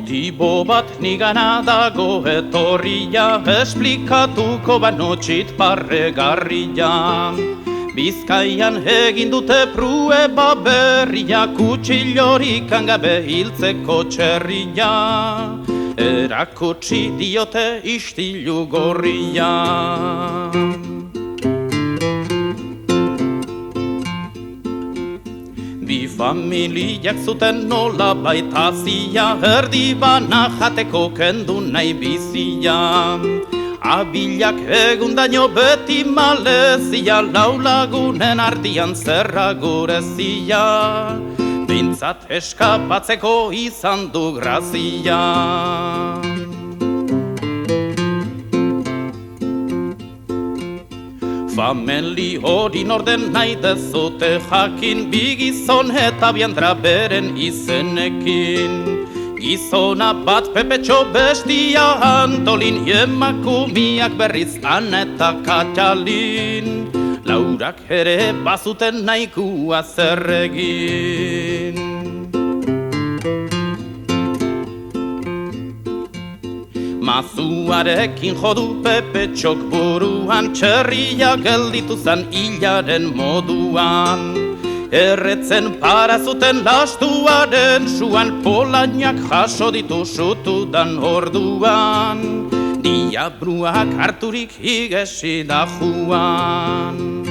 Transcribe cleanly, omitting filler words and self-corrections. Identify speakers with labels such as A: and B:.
A: Tibo bat nigana dago etorria, esplikatuko banotxit barregarria. Bizkaian egin dute prueba berria, kutxilorik hangabe hiltzeko txerria. Erakutsi diote istilu gorria. Bi familiak zuten nola baitazia, erdi bana jateko kendu nahi bizia. Abilak egundaino beti malezia, lau lagunen ardian zerra gurezia. Bintzat eskapatzeko izan du grazia. Fameli hori norden nahi dezute jakin, bi gizon eta biandra beren izenekin. Gizona bat Pepetxo bestia Antolin, emakumiak berriz Ana eta Katalin. Laurak ere bazuten nahikoa zer egin. Mazuarekin jodu Pepetxok buruan, txerria gelditu zen hilaren moduan. Erretzen para zuten lastuaren suan, polainak jaso ditu sutudan orduan. Diabruak harturik igesi da joan.